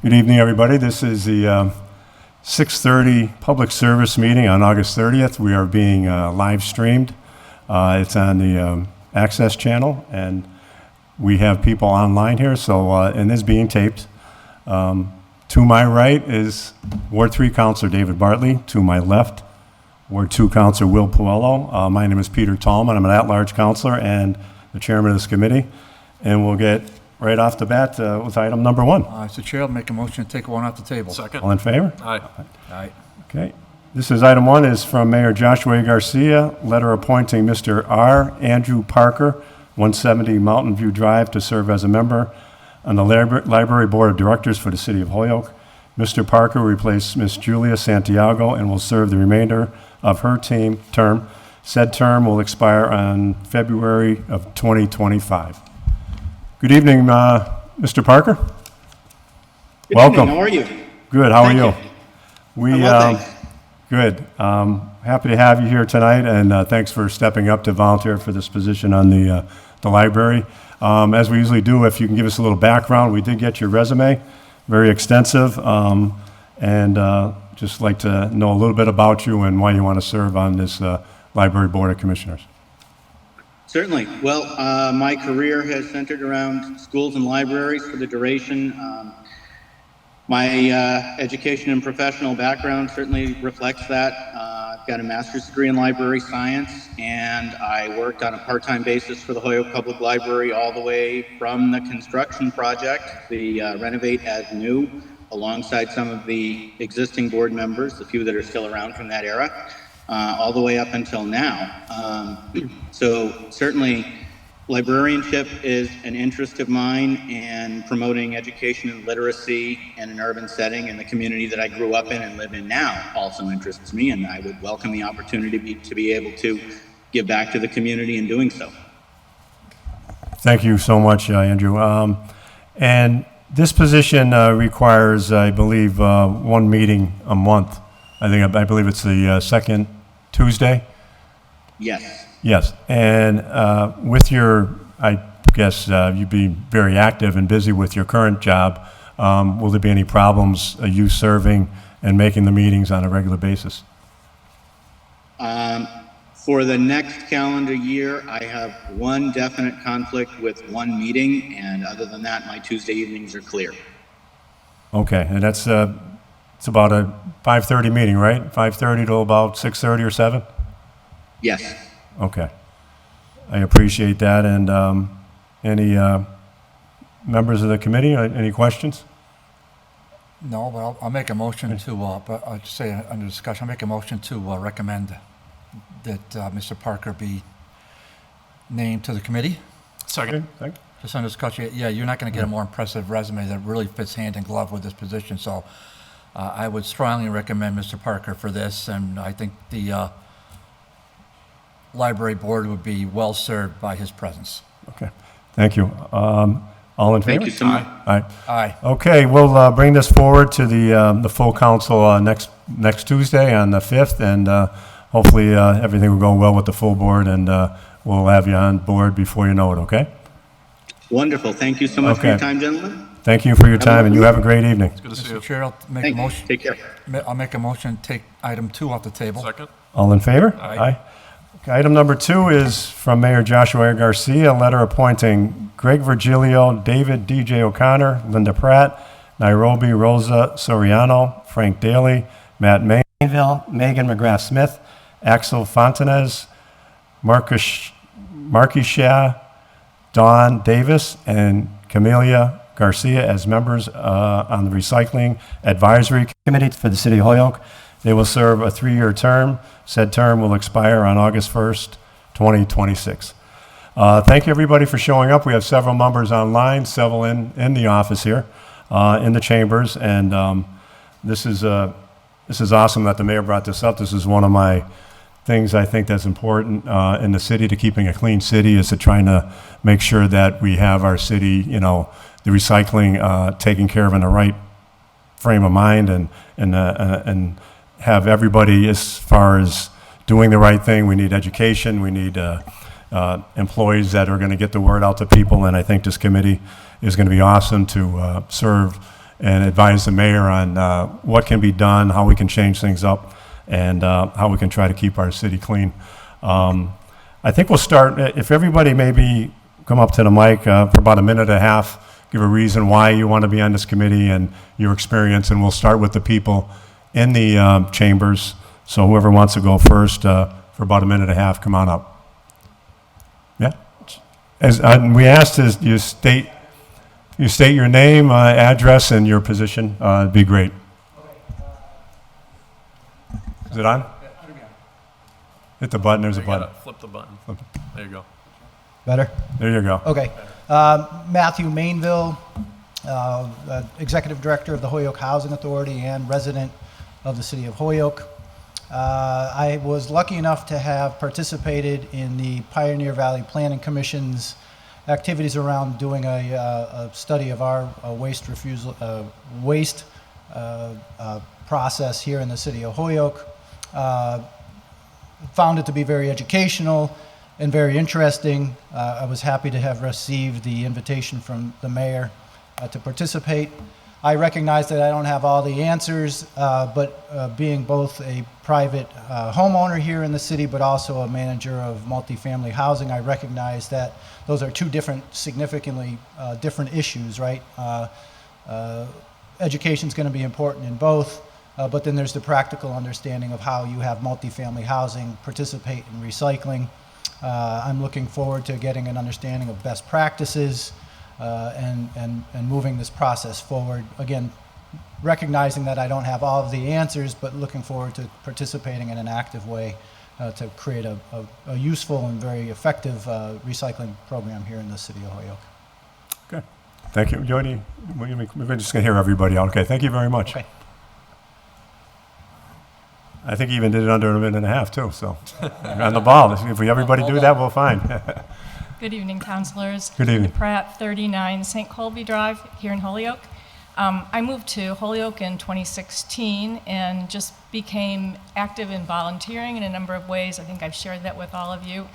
Good evening, everybody. This is the 6:30 public service meeting on August 30th. We are being live streamed. It's on the Access channel, and we have people online here, so and it's being taped. To my right is Ward 3 Councilor David Bartley. To my left, Ward 2 Councilor Will Puello. My name is Peter Tallman. I'm an at-large councilor and the chairman of this committee. And we'll get right off the bat with item number 1. Mr. Chair, I'll make a motion to take one off the table. Second. All in favor? Aye. Aye. Okay. This is item 1 is from Mayor Joshua Garcia, letter appointing Mr. R. Andrew Parker, 170 Mountain View Drive, to serve as a member on the Library Board of Directors for the City of Holyoke. Mr. Parker will replace Ms. Julia Santiago and will serve the remainder of her term. Said term will expire on February of 2025. Good evening, Mr. Parker. Good Welcome. evening. How are you? Good. How are you? Thank We I'm well, thanks. good. Happy to have you here tonight, and thanks for stepping up to volunteer for this position on the library. As we usually do, if you can give us a little background, we did get your resume, very extensive, and just like to know a little bit about you and why you want to serve on this Library Board of Commissioners. Certainly. Well, my career has centered around schools and libraries for the duration. My education and professional background certainly reflects that. I've got a master's degree in library science, and I worked on a part-time basis for the Holyoke Public Library all the way from the construction project, the renovate as new, alongside some of the existing board members, the few that are still around from that era. All the way up until now. So certainly librarianship is an interest of mine, and promoting education and literacy in an urban setting in the community that I grew up in and live in now also interests me, and I would welcome the opportunity to be able to give back to the community in doing so. Thank you so much, Andrew. And this position requires, I believe, one meeting a month. I believe it's the second Tuesday? Yes. Yes. And with your, I guess you'd be very active and busy with your current job. Will there be any problems you serving and making the meetings on a regular basis? For the next calendar year, I have one definite conflict with one meeting, and other than that, my Tuesday evenings are clear. Okay. And that's it's about a 5:30 meeting, right? 5:30 to about 6:30 or 7? Yes. Okay. I appreciate that. And any members of the committee, any questions? No, but I'll make a motion to, but I'll just say under discussion, I'll make a motion to recommend that Mr. Parker be named to the committee. Second. Thank you. Just under discussion, yeah, you're not going to get a more impressive resume that really fits hand in glove with this position, so I would strongly recommend Mr. Parker for this, and I think the library board would be well served by his presence. Okay. Thank you. All in favor? Thank you so much. Aye. Aye. Okay, we'll bring this forward to the full council next Tuesday on the 5th, and hopefully everything will go well with the full board, and we'll have you on board before you know it, okay? Wonderful. Thank you so much for Okay. your time, gentlemen. Thank you for your time, and you have a great evening. Good to see Mr. you. Chair, I'll make a Thank you. motion. Take care. I'll make a motion to take item 2 off the table. Second. All in favor? Aye. Okay, item number 2 is from Mayor Joshua Garcia, a letter appointing Greg Virgilio, David D.J. O'Connor, Linda Pratt, Nayroby Rosa-Soriano, Framk Dailey, Matt Mainville, Meagan Magrath-Smith, Axel Fontanez, Markeysha, Dawn Davis, and Camilia Garcia as members on the Recycling Advisory Committee for the City of Holyoke. They will serve a 3-year term. Said term will expire on August 1st, 2026. Thank you, everybody, for showing up. We have several members online, several in the office here, in the chambers, and this is awesome that the mayor brought this up. This is one of my things I think that's important in the city, to keeping a clean city, is to trying to make sure that we have our city, the recycling taken care of in the right frame of mind, and have everybody, as far as doing the right thing. We need education. We need employees that are going to get the word out to people, and I think this committee is going to be awesome to serve and advise the mayor on what can be done, how we can change things up, and how we can try to keep our city clean. I think we'll start, if everybody maybe come up to the mic for about a minute and a half, give a reason why you want to be on this committee and your experience, and we'll start with the people in the chambers. So whoever wants to go first for about a minute and a half, come on up. Yeah? As we asked is you state your name, address, and your position. It'd be great. Is it on? Hit the button. There's a button. Flip the button. There you go. Better? There you go. Okay. Matthew Mainville, Executive Director of the Holyoke Housing Authority and resident of the City of Holyoke. I was lucky enough to have participated in the Pioneer Valley Planning Commission's activities around doing a study of our waste process here in the City of Holyoke. Found it to be very educational and very interesting. I was happy to have received the invitation from the mayor to participate. I recognize that I don't have all the answers, but being both a private homeowner here in the city, but also a manager of multifamily housing, I recognize that those are two different, significantly different issues, right? Education is going to be important in both, but then there's the practical understanding of how you have multifamily housing participate in recycling. I'm looking forward to getting an understanding of best practices and moving this process forward. Again, recognizing that I don't have all of the answers, but looking forward to participating in an active way to create a useful and very effective recycling program here in the City of Holyoke. Okay. Thank you. Jody, we're just going to hear everybody out. Okay. Thank you very much. Okay. I think he even did it under a minute and a half, too. So you're on the ball. If we everybody do that, we'll find. Good evening, councilors. Good evening. Pratt, 39 St. Colby Drive here in Holyoke. I moved to Holyoke in 2016 and just became active in volunteering in a number of ways. I think I've shared that with all of you.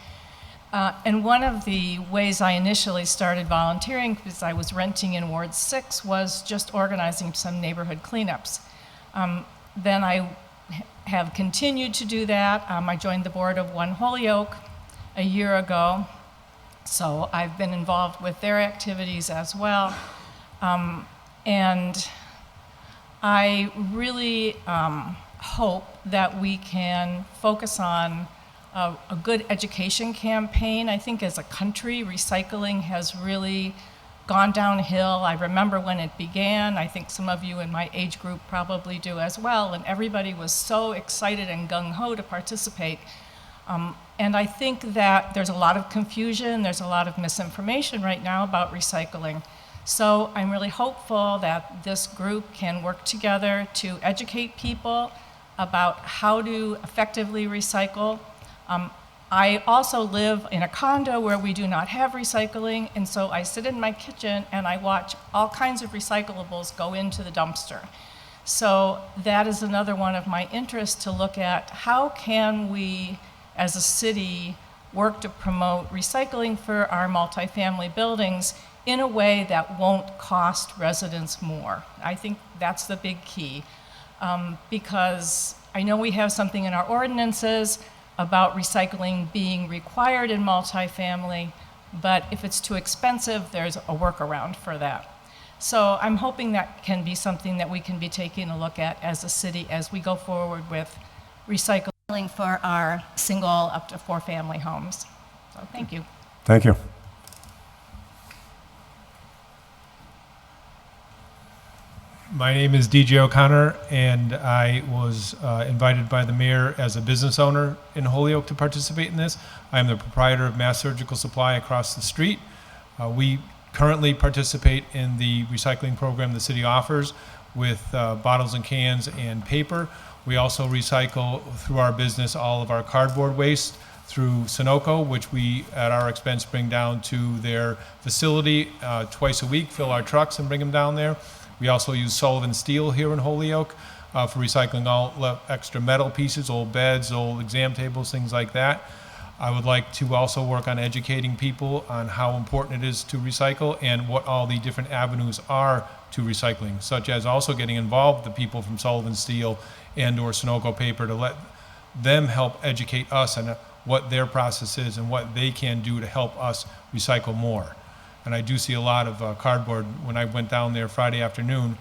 And one of the ways I initially started volunteering, because I was renting in Ward 6, was just organizing some neighborhood cleanups. Then I have continued to do that. I joined the board of One Holyoke a year ago. So I've been involved with their activities as well. And I really hope that we can focus on a good education campaign. I think as a country, recycling has really gone downhill. I remember when it began. I think some of you in my age group probably do as well. And everybody was so excited and gung-ho to participate. And I think that there's a lot of confusion, there's a lot of misinformation right now about recycling. So I'm really hopeful that this group can work together to educate people about how to effectively recycle. I also live in a condo where we do not have recycling, and so I sit in my kitchen and I watch all kinds of recyclables go into the dumpster. So that is another one of my interests, to look at how can we as a city work to promote recycling for our multifamily buildings in a way that won't cost residents more. I think that's the big key, because I know we have something in our ordinances about recycling being required in multifamily, but if it's too expensive, there's a workaround for that. So I'm hoping that can be something that we can be taking a look at as a city as we go forward with recycling for our single up to 4 family homes. So thank you. Thank you. My name is DJ O'Connor, and I was invited by the mayor as a business owner in Holyoke to participate in this. I am the proprietor of Mass Surgical Supply across the street. We currently participate in the recycling program the city offers with bottles and cans and paper. We also recycle through our business all of our cardboard waste through Sunoco, which we, at our expense, bring down to their facility twice a week, fill our trucks and bring them down there. We also use Sullivan Steel here in Holyoke for recycling all extra metal pieces, old beds, old exam tables, things like that. I would like to also work on educating people on how important it is to recycle and what all the different avenues are to recycling, such as also getting involved the people from Sullivan Steel and or Sunoco Paper to let them help educate us on what their process is and what they can do to help us recycle more. And I do see a lot of cardboard. When I went down there Friday afternoon,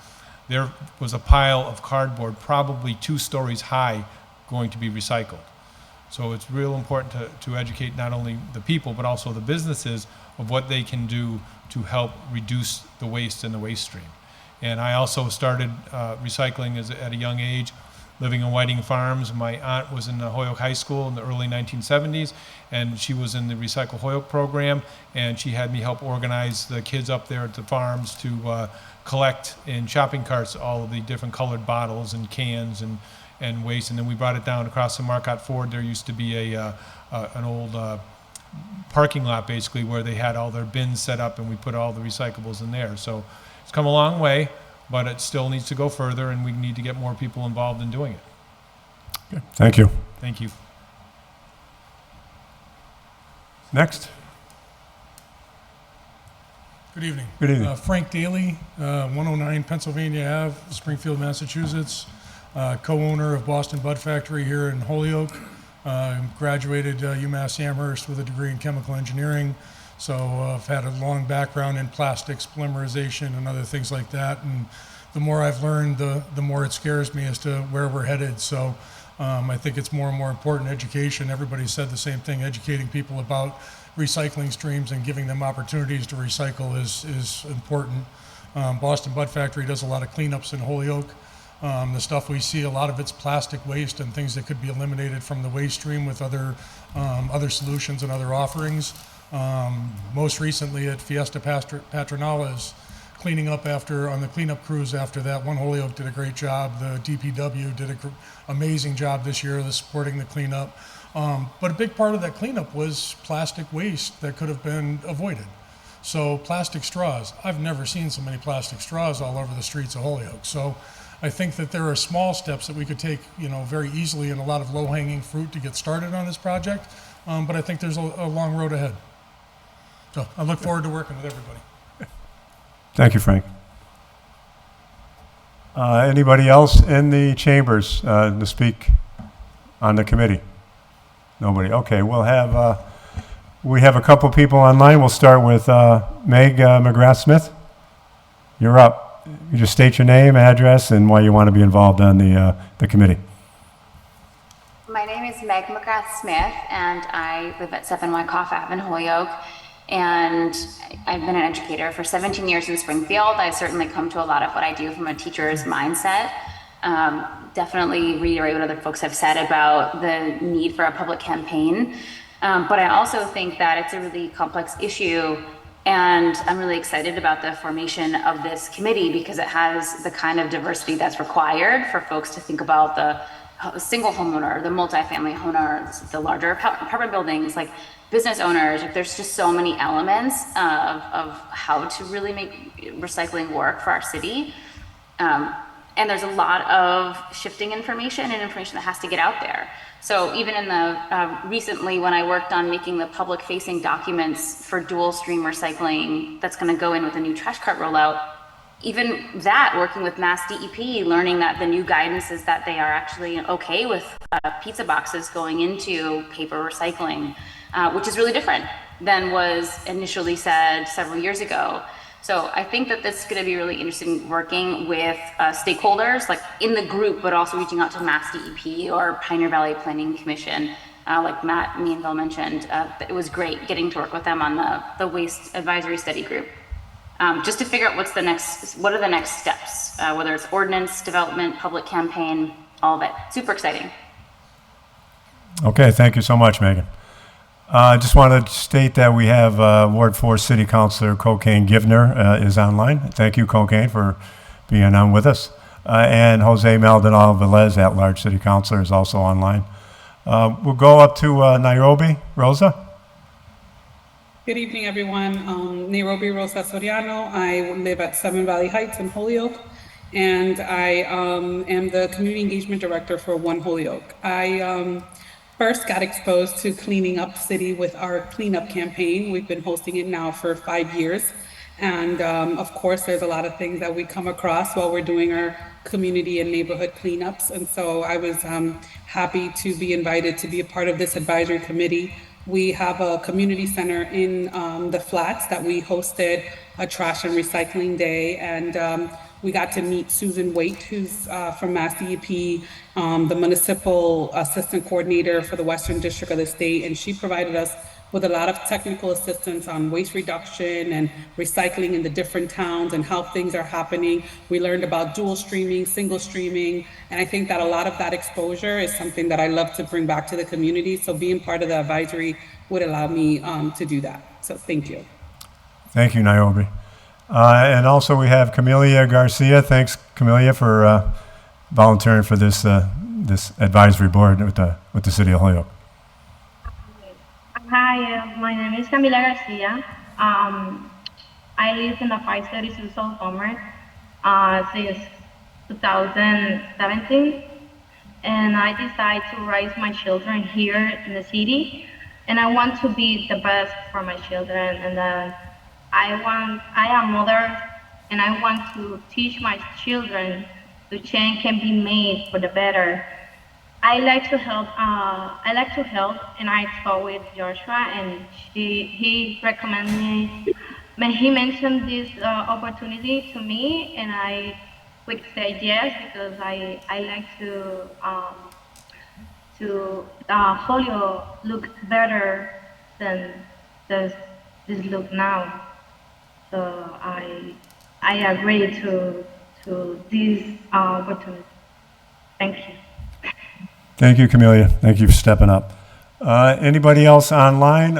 there was a pile of cardboard probably 2 stories high going to be recycled. So it's real important to educate not only the people but also the businesses of what they can do to help reduce the waste in the waste stream. And I also started recycling at a young age, living in Whiting Farms. My aunt was in the Holyoke High School in the early 1970s, and she was in the Recycle Holyoke program, and she had me help organize the kids up there at the farms to collect in shopping carts all of the different colored bottles and cans and waste. And then we brought it down across the Marquette Ford. There used to be an old parking lot basically where they had all their bins set up, and we put all the recyclables in there. So it's come a long way, but it still needs to go further, and we need to get more people involved in doing it. Okay, thank you. Thank you. Next. Good evening. Good evening. Framk Dailey, 109 Pennsylvania Ave, Springfield, Massachusetts, co-owner of Boston Bud Factory here in Holyoke. Graduated UMass Amherst with a degree in chemical engineering. So I've had a long background in plastics, polymerization, and other things like that. And the more I've learned, the more it scares me as to where we're headed. So I think it's more and more important education. Everybody said the same thing, educating people about recycling streams and giving them opportunities to recycle is important. Boston Bud Factory does a lot of cleanups in Holyoke. The stuff we see, a lot of it's plastic waste and things that could be eliminated from the waste stream with other solutions and other offerings. Most recently at Fiesta Patronales, cleaning up on the cleanup crews after that. One Holyoke did a great job. The DPW did an amazing job this year supporting the cleanup. But a big part of that cleanup was plastic waste that could have been avoided. So plastic straws. I've never seen so many plastic straws all over the streets of Holyoke. So I think that there are small steps that we could take, very easily, and a lot of low-hanging fruit to get started on this project. But I think there's a long road ahead. So I look forward to working with everybody. Thank you, Frank. Anybody else in the chambers to speak on the committee? Nobody. Okay, we have a couple people online. We'll start with Meagan Magrath-Smith. You're up. You just state your name, address, and why you want to be involved on the committee. My name is Meagan Magrath-Smith, and I live at 7 Wyckoff Ave in Holyoke. And I've been an educator for 17 years in Springfield. I certainly come to a lot of what I do from a teacher's mindset. Definitely reiterate what other folks have said about the need for a public campaign. But I also think that it's a really complex issue, and I'm really excited about the formation of this committee because it has the kind of diversity that's required for folks to think about the single homeowner, the multifamily homeowner, the larger apartment buildings, like business owners. There's just so many elements of how to really make recycling work for our city. And there's a lot of shifting information and information that has to get out there. So even in the recently when I worked on making the public facing documents for dual stream recycling that's going to go in with a new trash cart rollout, even that, working with Mass DEP, learning that the new guidance is that they are actually okay with pizza boxes going into paper recycling, which is really different than was initially said several years ago. So I think that this is going to be really interesting working with stakeholders, like in the group, but also reaching out to Mass DEP or Pioneer Valley Planning Commission, like Matt Mainville mentioned. It was great getting to work with them on the Waste Advisory Study Group. Just to figure out what are the next steps, whether it's ordinance, development, public campaign, all of it. Super exciting. Okay, thank you so much, Meagan. I just want to state that we have Ward 4 City Councilor Cocaine Givner is online. Thank you, Cocaine, for being on with us. And Jose Maldonado Velez, at-large City Councilor, is also online. We'll go up to Nayroby Rosa. Good evening, everyone. Nayroby Rosa-Soriano. I live at 7 Valley Heights in Holyoke, and I am the Community Engagement Director for One Holyoke. I first got exposed to cleaning up city with our cleanup campaign. We've been hosting it now for 5 years, And of course, there's a lot of things that we come across while we're doing our community and neighborhood cleanups. And so I was happy to be invited to be a part of this advisory committee. We have a community center in the flats that we hosted a trash and recycling day. And we got to meet Susan Waite, who's from Mass DEP, the municipal assistant coordinator for the Western District of the state. And she provided us with a lot of technical assistance on waste reduction and recycling in the different towns and how things are happening. We learned about dual streaming, single streaming, and I think that a lot of that exposure is something that I love to bring back to the community. So being part of the advisory would allow me to do that. So thank you. Thank you, Nayrobi. And also we have Camilia Garcia. Thanks, Camilia, for volunteering for this this advisory board with the City of Holyoke. Hi, my name is Camilia Garcia. I live in the 532 South Homer since 2017, and I decided to raise my children here in the city, and I want to be the best for my children, and I am a mother, and I want to teach my children the change can be made for the better. I like to help, and I talked with Joshua, and he recommended me, when he mentioned this opportunity to me, and I would say yes, because I like to Holyoke look better than this look now. So I agree to this opportunity. Thank you. Thank you, Camilia. Thank you for stepping up. Anybody else online?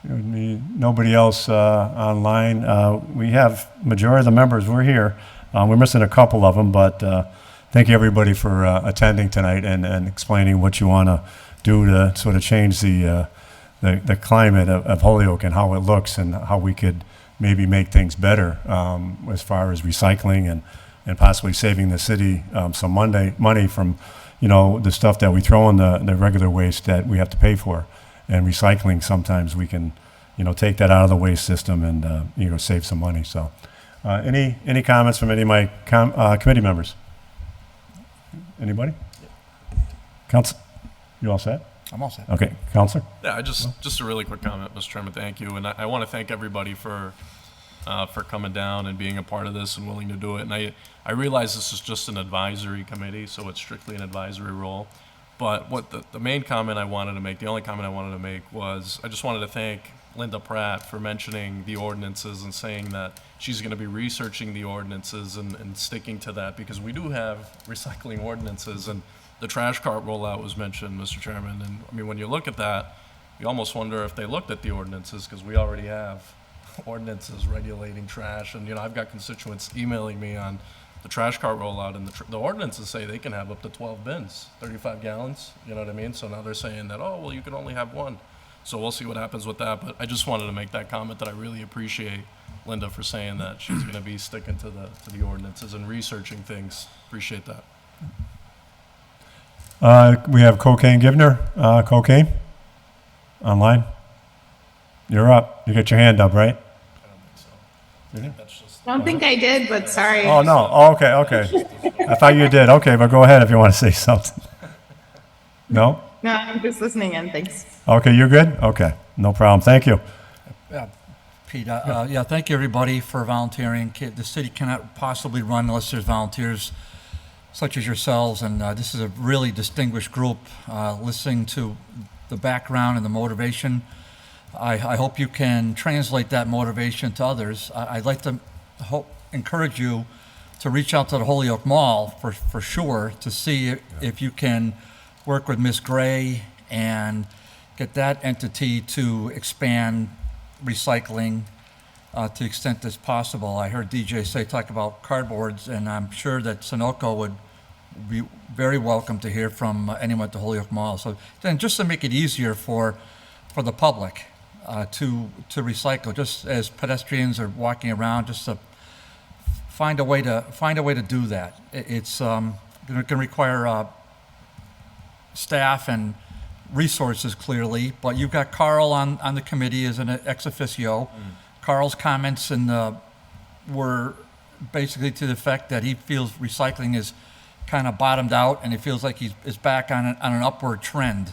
Nobody else online. We have majority of the members. We're here. We're missing a couple of them, but thank you everybody for attending tonight and explaining what you want to do to sort of change the climate of Holyoke and how it looks and how we could maybe make things better as far as recycling and possibly saving the city some money from, the stuff that we throw in the regular waste that we have to pay for. And recycling, sometimes we can, take that out of the waste system and, save some money. So any comments from any of my committee members? Anybody? Council, you all set? I'm all set. Okay, Counselor? Yeah, just a really quick comment, Mr. Chairman. Thank you, and I want to thank everybody for coming down and being a part of this and willing to do it. And I realize this is just an advisory committee, so it's strictly an advisory role. But what the main comment I wanted to make, the only comment I wanted to make was I just wanted to thank Linda Pratt for mentioning the ordinances and saying that she's going to be researching the ordinances and sticking to that, because we do have recycling ordinances, and the trash cart rollout was mentioned, Mr. Chairman. And I mean, when you look at that, you almost wonder if they looked at the ordinances, because we already have ordinances regulating trash. And, I've got constituents emailing me on the trash cart rollout, and the ordinances say they can have up to 12 bins, 35 gallons, you know what I mean? So now they're saying that, oh, well, you can only have one. So we'll see what happens with that. But I just wanted to make that comment that I really appreciate Linda for saying that she's going to be sticking to the ordinances and researching things. Appreciate that. We have Cocaine Givner. Cocaine? Online? You're up. You got your hand up, right? I don't think so. I think that's just. I don't think I did, but sorry. Oh, no. Oh, okay. I thought you did. Okay, but go ahead if you want to say something. No? No, I'm just listening in. Thanks. Okay, you're good? Okay, no problem. Thank you. Pete, thank you everybody for volunteering. The city cannot possibly run unless there's volunteers such as yourselves, and this is a really distinguished group. Listening to the background and the motivation, I hope you can translate that motivation to others. I'd like to encourage you to reach out to the Holyoke Mall for sure to see if you can work with Ms. Gray and get that entity to expand recycling to the extent that's possible. I heard DJ talk about cardboards, and I'm sure that Sunoco would be very welcome to hear from anyone at the Holyoke Mall. So then, just to make it easier for the public to recycle, just as pedestrians are walking around, just to find a way to do that. It's going to require staff and resources clearly, but you've got Carl on the committee as an ex officio. Carl's comments were basically to the effect that he feels recycling is kind of bottomed out, and he feels like he's back on an upward trend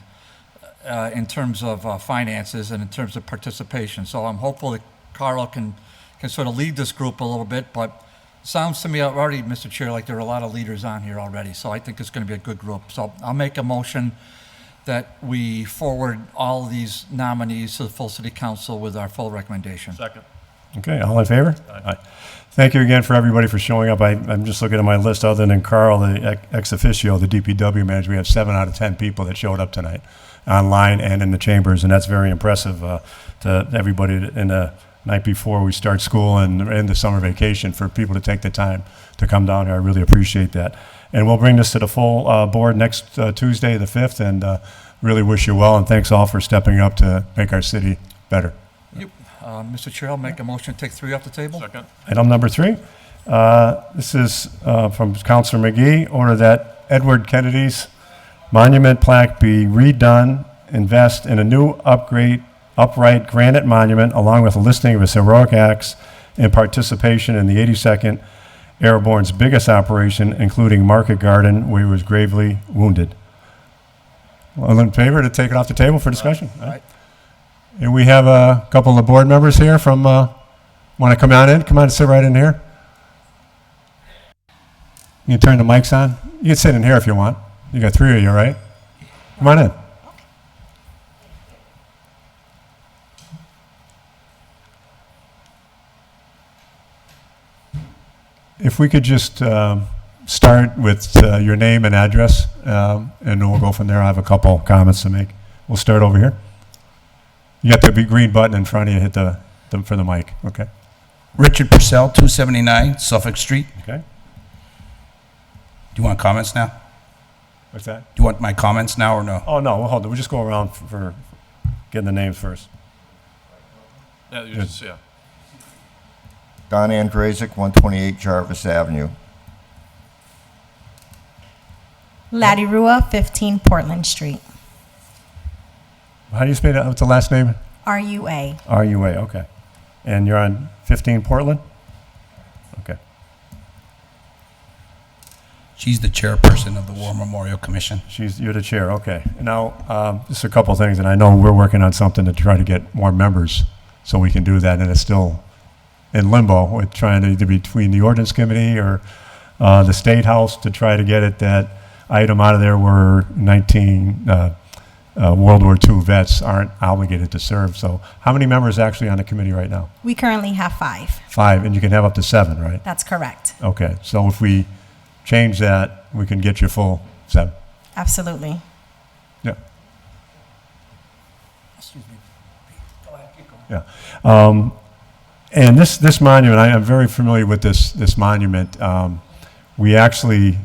in terms of finances and in terms of participation. So I'm hopeful that Carl can sort of lead this group a little bit, but sounds to me already, Mr. Chair, like there are a lot of leaders on here already, so I think it's going to be a good group. So I'll make a motion that we forward all these nominees to the full city council with our full recommendation. Second. Okay, all in favor? Aye. Thank you again for everybody for showing up. I'm just looking at my list. Other than Carl, the ex officio, the DPW manager, we have 7 out of 10 people that showed up tonight, online and in the chambers, and that's very impressive to everybody in the night before we start school and in the summer vacation, for people to take the time to come down here. I really appreciate that. And we'll bring this to the full board next Tuesday, the 5th, and really wish you well, and thanks all for stepping up to make our city better. Yep. Mr. Chair, I'll make a motion to take 3 off the table. Second. Item number 3, this is from Councilor McGee, order that Edward Kennedy's monument plaque be redone, invest in a new upright granite monument, along with a listing of his heroic acts and participation in the 82nd Airborne's biggest operation, including Market Garden, where he was gravely wounded. All in favor to take it off the table for discussion? Aye. And we have a couple of board members here from, want to come on in? Come on and sit right in here. You can turn the mics on. You can sit in here if you want. You got 3 of you, right? Come on in. If we could just start with your name and address, and then we'll go from there. I have a couple comments to make. We'll start over here. You got the big green button in front of you. Hit the for the mic. Okay. Richard Purcell, 279 Suffolk Street. Okay. Do you want comments now? What's that? Do you want my comments now or no? Oh no, we'll hold it. We'll just go around for getting the names first. Yeah, you just, yeah. Don Andrasic, 128 Jarvis Avenue. Laddie Rua, 15 Portland Street. How do you spell that? What's the last name? RUA. RUA. Okay. And you're on 15 Portland. Okay. She's the chairperson of the War Memorial Commission. You're the chair, okay. Now, just a couple of things, and I know we're working on something to try to get more members so we can do that, and it's still in limbo. We're trying to either between the ordinance committee or the State House to try to get it, that item out of there where 19 World War II vets aren't obligated to serve. So how many members actually on the committee right now? We currently have 5. 5, and you can have up to 7, right? That's correct. Okay, so if we change that, we can get you full 7. Absolutely. Yeah. Excuse me. Go ahead, keep going. Yeah. And this monument, I am very familiar with this monument. We actually,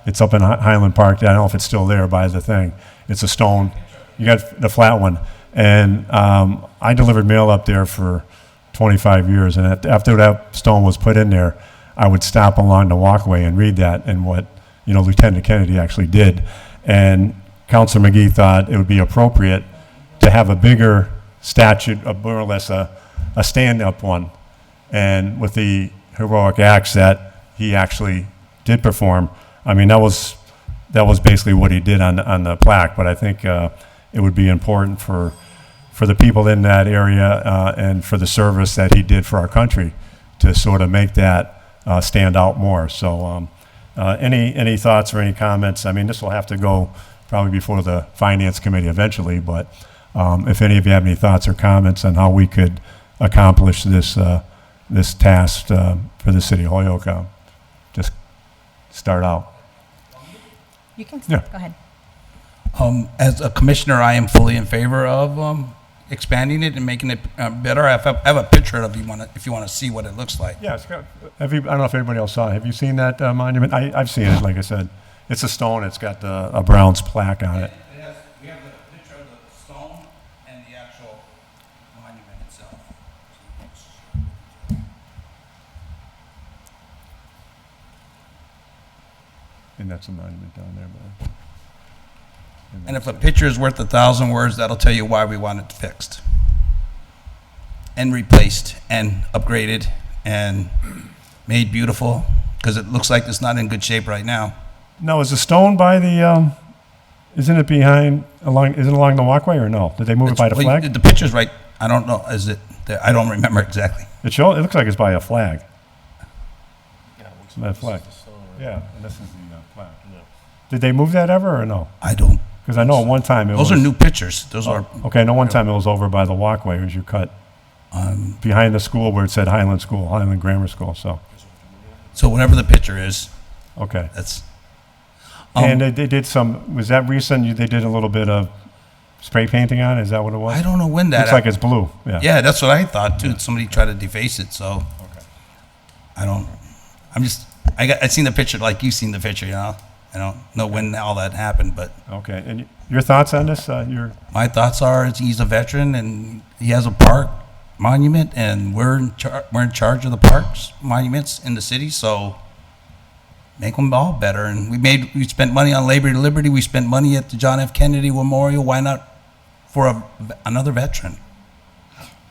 it's up in Highland Park. I don't know if it's still there by the thing. It's a stone. You got the flat one. And I delivered mail up there for 25 years. And after that stone was put in there, I would stop along the walkway and read that and what, Lieutenant Kennedy actually did. And Councilor McGee thought it would be appropriate to have a bigger statue, more or less a stand-up one. And with the heroic acts that he actually did perform, I mean, that was basically what he did on the plaque. But I think it would be important for the people in that area and for the service that he did for our country to sort of make that stand out more. So any thoughts or any comments? I mean, this will have to go probably before the Finance Committee eventually, but if any of you have any thoughts or comments on how we could accomplish this task for the City of Holyoke, just start out. You can Yeah. go ahead. As a commissioner, I am fully in favor of expanding it and making it better. I have a picture of it if you want to see what it looks like. Yeah, it's got, I don't know if everybody else saw it. Have you seen that monument? I've seen it, like I said. It's a stone. It's got a Browns plaque on it. We have the picture of the stone and the actual monument itself. And that's a monument down there. But And if a picture is worth 1,000 words, that'll tell you why we want it fixed and replaced and upgraded and made beautiful, because it looks like it's not in good shape right now. No, is the stone by the, isn't it behind, is it along the walkway or no? Did they move it by the Well, flag? the picture's right. I don't know. Is it? I don't remember exactly. It looks like it's by a flag. By a flag. Yeah, and this is the flag. Did they move that ever or no? I don't. Because I know at one time it was. Those are new pictures. Those are. Okay, I know one time it was over by the walkway as you cut behind the school where it said Highland School, Highland Grammar School, so. So whatever the picture is, Okay. that's. And they did some, was that recent? They did a little bit of spray painting on it? Is that what it was? I don't know when that. Looks like it's blue, yeah. Yeah, that's what I thought too. Somebody tried to deface it, so. Okay. I don't. I seen the picture like you've seen the picture, you know. I don't know when all that happened, but. Okay, and your thoughts on this? My thoughts are he's a veteran and he has a park monument, and we're in charge of the parks monuments in the city, so make them all better. And we spent money on Labor to Liberty. We spent money at the John F. Kennedy Memorial. Why not for another veteran?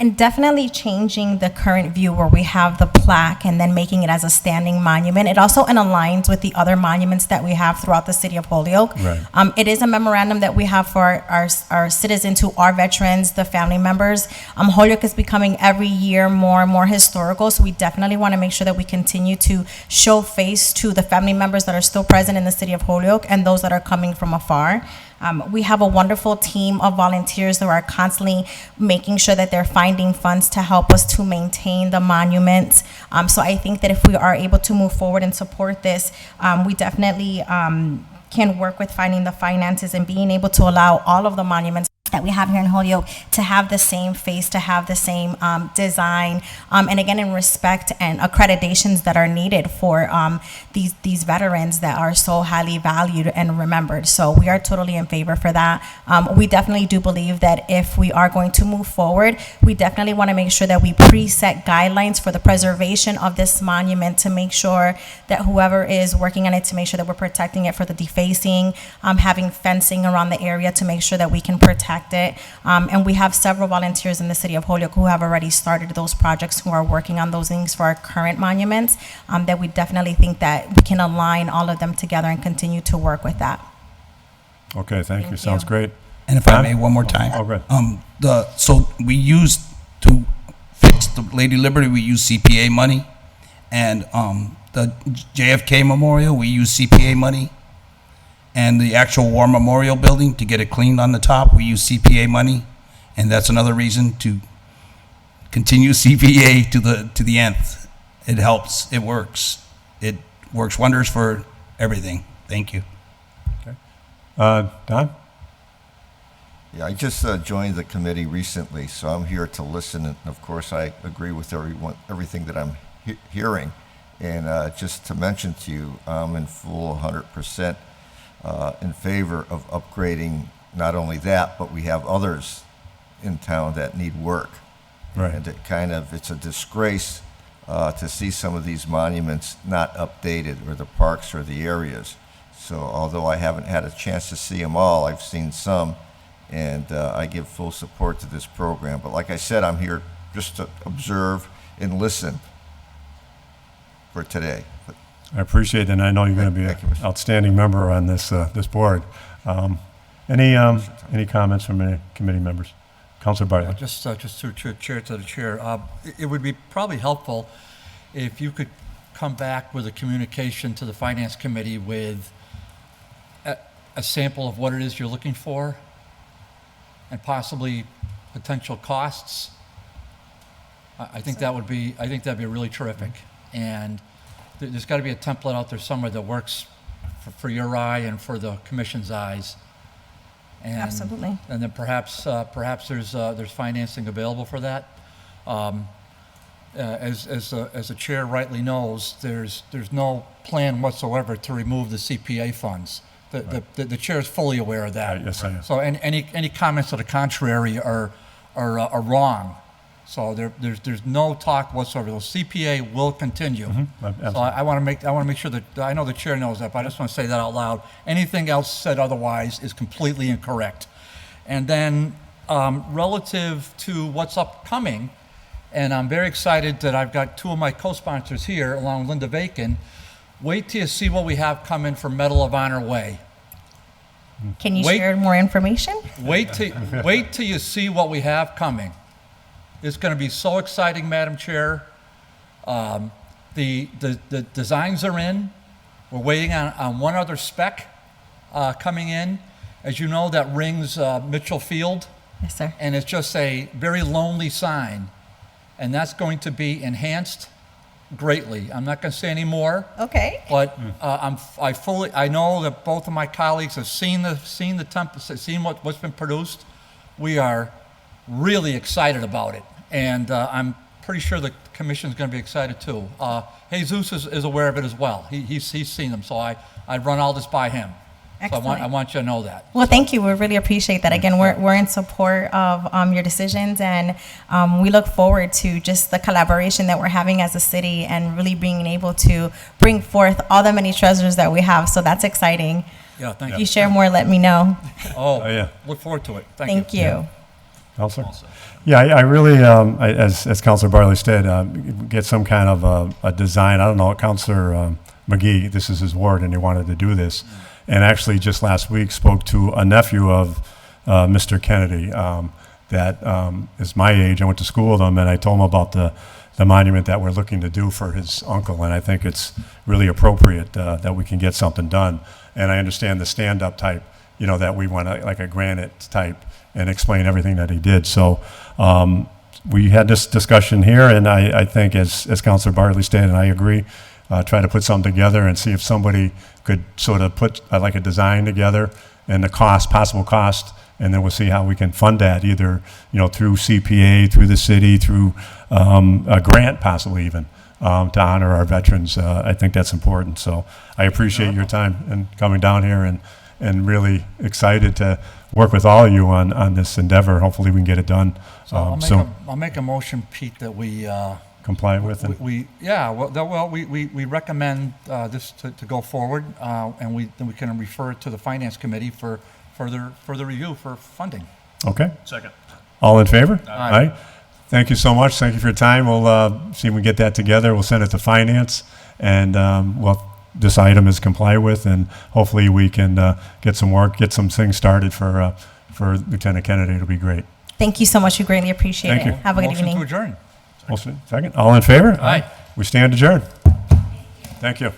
And definitely changing the current view where we have the plaque and then making it as a standing monument. It also aligns with the other monuments that we have throughout the city of Holyoke. Right. It is a memorandum that we have for our citizens who are veterans, the family members. Holyoke is becoming every year more and more historical, so we definitely want to make sure that we continue to show face to the family members that are still present in the city of Holyoke and those that are coming from afar. We have a wonderful team of volunteers that are constantly making sure that they're finding funds to help us to maintain the monuments. So I think that if we are able to move forward and support this, we definitely can work with finding the finances and being able to allow all of the monuments that we have here in Holyoke to have the same face, to have the same design, and again in respect and accreditations that are needed for these veterans that are so highly valued and remembered. So we are totally in favor for that. We definitely do believe that if we are going to move forward, we definitely want to make sure that we preset guidelines for the preservation of this monument to make sure that whoever is working on it, to make sure that we're protecting it for the defacing, having fencing around the area to make sure that we can protect it. And we have several volunteers in the city of Holyoke who have already started those projects, who are working on those things for our current monuments, that we definitely think that we can align all of them together and continue to work with that. Okay, thank you. Sounds great. And if I may, one more time. Oh, good. So we used to fix the Lady Liberty, we used CPA money, and the JFK Memorial, we used CPA money. And the actual War Memorial Building, to get it cleaned on the top, we use CPA money, and that's another reason to continue CPA to the nth. It helps. It works. It works wonders for everything. Thank you. Okay. Don? Yeah, I just joined the committee recently, so I'm here to listen, and of course I agree with everything that I'm hearing. And just to mention to you, I'm in full 100% in favor of upgrading not only that, but we have others in town that need work. Right. And it's a disgrace to see some of these monuments not updated, or the parks or the areas. So although I haven't had a chance to see them all, I've seen some, and I give full support to this program. But like I said, I'm here just to observe and listen for today. But I appreciate it, and I know you're going to be an outstanding member on this board. Any comments from any committee members? Councilor Bartley. Just to chair to the chair, it would be probably helpful if you could come back with a communication to the Finance Committee with a sample of what it is you're looking for, and possibly potential costs. I think that'd be really terrific. And there's got to be a template out there somewhere that works for your eye and for the commission's eyes. And, Absolutely. And then perhaps there's financing available for that. As the chair rightly knows, there's no plan whatsoever to remove the CPA funds. The chair is fully aware of that. Yes, I am. So any comments to the contrary are wrong. So there's no talk whatsoever. The CPA will continue. So absolutely. I want to make sure that, I know the chair knows that, but I just want to say that out loud. Anything else said otherwise is completely incorrect. And then relative to what's upcoming, and I'm very excited that I've got two of my co-sponsors here, along with Linda Bacon. Wait till you see what we have coming for Medal of Honor Way. Can you share more information? Wait till you see what we have coming. It's going to be so exciting, Madam Chair. The designs are in. We're waiting on one other spec coming in. As you know, that rings Mitchell Field. Yes, sir. And it's just a very lonely sign. And that's going to be enhanced greatly. I'm not going to say any more. Okay. But I know that both of my colleagues have seen what's been produced. We are really excited about it, and I'm pretty sure the commission's going to be excited too. Jesus is aware of it as well. He's seen them, so I run all this by him. Excellent. So I want you to know that. Well, thank you. We really appreciate that. Again, we're in support of your decisions, and we look forward to just the collaboration that we're having as a city and really being able to bring forth all the many treasures that we have. So that's exciting. Yeah, thank If you. you share more, let me know. Oh, yeah. Look forward to it. Thank you. Counselor? Yeah, I really, as Counselor Barley said, get some kind of a design. I don't know, Counselor McGee, this is his ward, and he wanted to do this. And actually, just last week, spoke to a nephew of Mr. Kennedy that is my age. I went to school with him, and I told him about the monument that we're looking to do for his uncle, and I think it's really appropriate that we can get something done. And I understand the stand-up type, that we want like a granite type, and explain everything that he did. So we had this discussion here, and I think, as Councilor Bartley stated, and I agree, try to put something together and see if somebody could sort of put like a design together and the possible cost, and then we'll see how we can fund that, either through CPA, through the city, through a grant possibly even, to honor our veterans. I think that's important. So I appreciate your time and coming down here, and really excited to work with all of you on this endeavor. Hopefully we can get it done soon. I'll make a motion, Pete, that we comply with it. we recommend this to go forward, and then we can refer it to the Finance Committee for further review for funding. Okay. Second. All in favor? Aye. Thank you so much. Thank you for your time. We'll see if we can get that together. We'll send it to Finance, and this item is comply with, and hopefully we can get some things started for Lieutenant Kennedy. It'll be great. Thank you so much. We greatly appreciate Thank it. you. Have a good Motion evening. to adjourn. Second. All in favor? Aye. We stand adjourned. Thank you.